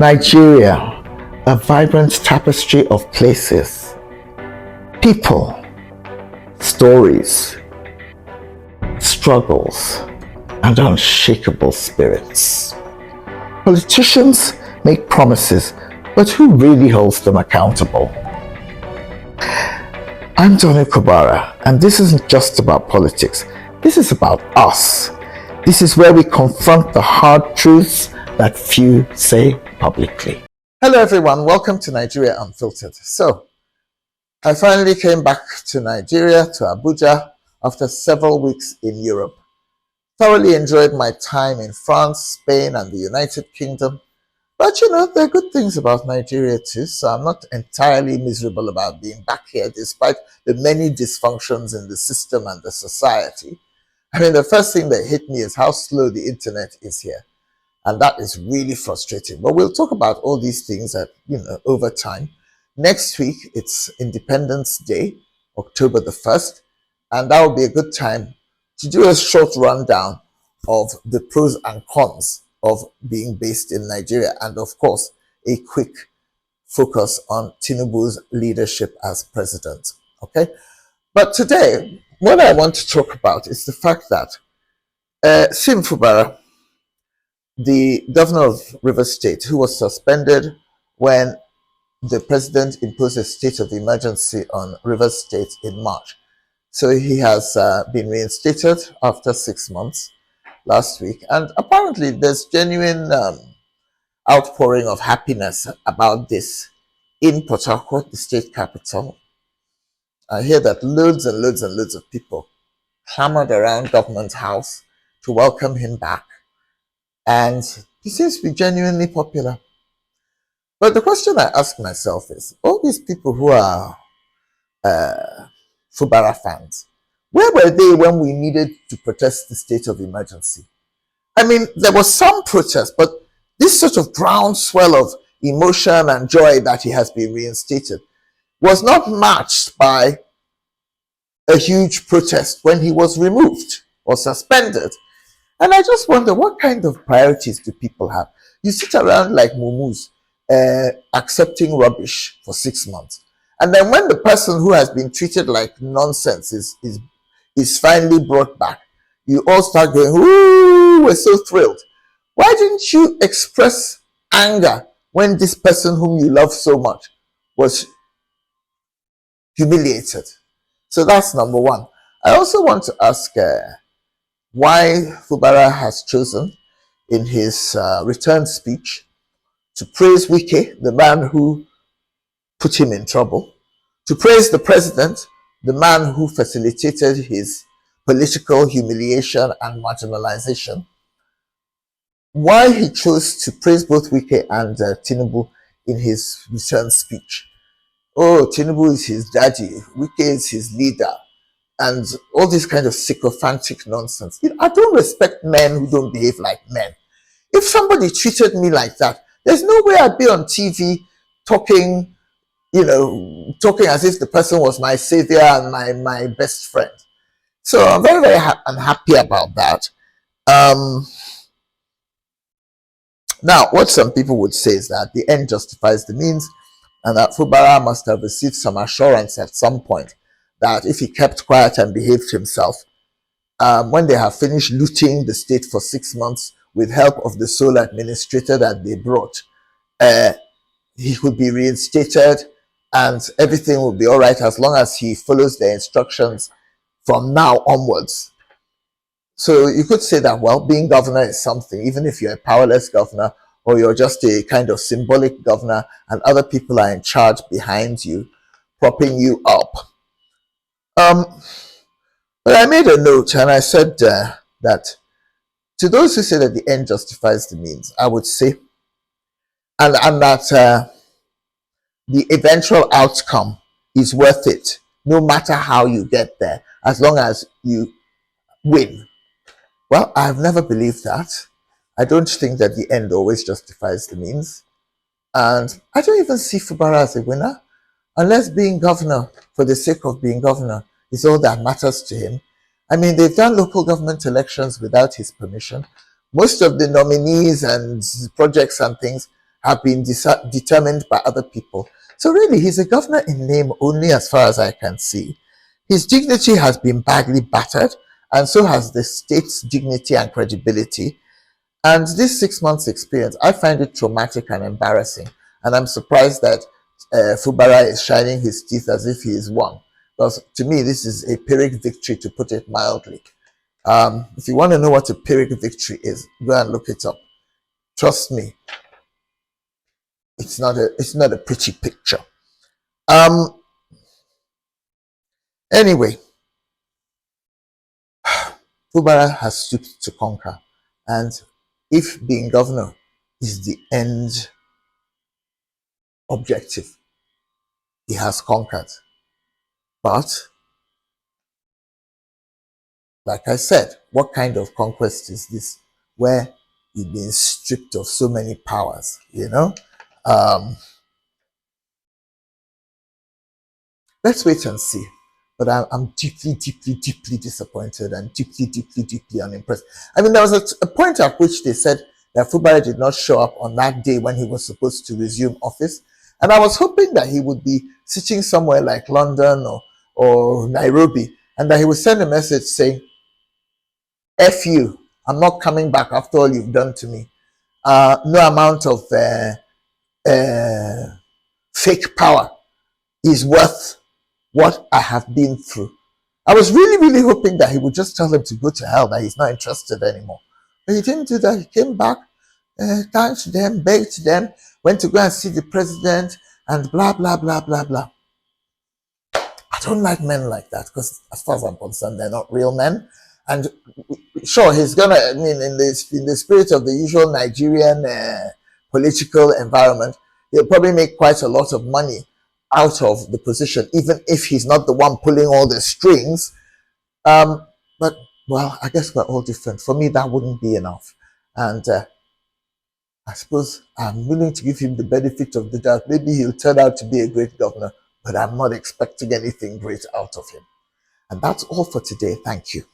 Nigeria, a vibrant tapestry of places, people, stories, struggles, and unshakable spirits. Politicians make promises, but who really holds them accountable? I'm Fubara, and this isn't just about politics. This is about us. This is where we confront the hard truths that few say publicly. Hello everyone, welcome to Nigeria Unfiltered. So, I finally came back to Nigeria, to Abuja, after several weeks in Europe. Thoroughly enjoyed my time in France, Spain, and the United Kingdom. But you know, there are good things about Nigeria too, so I'm not entirely miserable about being back here, despite the many dysfunctions in the system and the society. I mean, the first thing that hit me is how slow the internet is here. And that is really frustrating. But we'll talk about all these things over time. Next week, it's Independence Day, October the 1st. And that will be a good time to do a short rundown of the pros and cons of being based in Nigeria. And of course, a quick focus on Tinubu's leadership as president. Okay? But today, what I want to talk about is the fact that Fubara, the governor of Rivers State, who was suspended when the president imposed a state of emergency on Rivers State in March. So he has been reinstated after 6 months last week. And apparently there's genuine outpouring of happiness about this in Port Harcourt, the state capital. I hear that loads and loads and loads of people clamored around Government House to welcome him back. And he seems to be genuinely popular. But the question I ask myself is, all these people who are Fubara fans, where were they when we needed to protest the state of emergency? I mean, there was some protest, but this sort of groundswell of emotion and joy that he has been reinstated was not matched by a huge protest when he was removed or suspended. And I just wonder, what kind of priorities do people have? You sit around like mumus, accepting rubbish for 6 months. And then when the person who has been treated like nonsense is finally brought back, you all start going, ooh, we're so thrilled. Why didn't you express anger when this person whom you love so much was humiliated? So that's number one. I also want to ask why Fubara has chosen in his return speech to praise Wike, the man who put him in trouble, to praise the president, the man who facilitated his political humiliation and marginalization. Why he chose to praise both Wike and Tinubu in his return speech. Oh, Tinubu is his daddy, Wike is his leader, and all this kind of sycophantic nonsense. I don't respect men who don't behave like men. If somebody treated me like that, there's no way I'd be on TV talking as if the person was my savior and my best friend. So I'm very, very unhappy about that. Now, what some people would say is that the end justifies the means, and that Fubara must have received some assurance at some point that if he kept quiet and behaved himself, when they have finished looting the state for 6 months with help of the sole administrator that they brought, he could be reinstated and everything will be all right as long as he follows their instructions from now onwards. So you could say that, well, being governor is something, even if you're a powerless governor or you're just a kind of symbolic governor and other people are in charge behind you, propping you up. But I made a note and I said that to those who say that the end justifies the means, I would say, and that the eventual outcome is worth it, no matter how you get there, as long as you win. Well, I've never believed that. I don't think that the end always justifies the means. And I don't even see Fubara as a winner, unless being governor for the sake of being governor is all that matters to him. I mean, they've done local government elections without his permission. Most of the nominees and projects and things have been determined by other people. So really, he's a governor in name only as far as I can see. His dignity has been badly battered, and so has the state's dignity and credibility. And this 6 months experience, I find it traumatic and embarrassing. And I'm surprised that Fubara is shining his teeth as if he is won. Because to me, this is a Pyrrhic victory, to put it mildly. If you want to know what a Pyrrhic victory is, go and look it up. Trust me, it's not a pretty picture. Anyway, Fubara has stooped to conquer, and if being governor is the end objective, he has conquered. But like I said, what kind of conquest is this, where you've been stripped of so many powers? Let's wait and see. But I'm deeply, deeply, deeply disappointed and deeply, deeply, deeply unimpressed. I mean, there was a point at which they said that Fubara did not show up on that day when he was supposed to resume office. And I was hoping that he would be sitting somewhere like London or Nairobi, and that he would send a message saying, F you, I'm not coming back after all you've done to me. No amount of fake power is worth what I have been through. I was really, really hoping that he would just tell them to go to hell, that he's not interested anymore. But he didn't do that. He came back, thanked them, begged them, went to go and see the president, and blah, blah, blah, blah, blah. I don't like men like that, because as far as I'm concerned, they're not real men. And sure, he's gonna, I mean, in the spirit of the usual Nigerian political environment, he'll probably make quite a lot of money out of the position, even if he's not the one pulling all the strings. But well, I guess we're all different. For me, that wouldn't be enough. And I suppose I'm willing to give him the benefit of the doubt. Maybe he'll turn out to be a great governor, but I'm not expecting anything great out of him. And that's all for today. Thank you.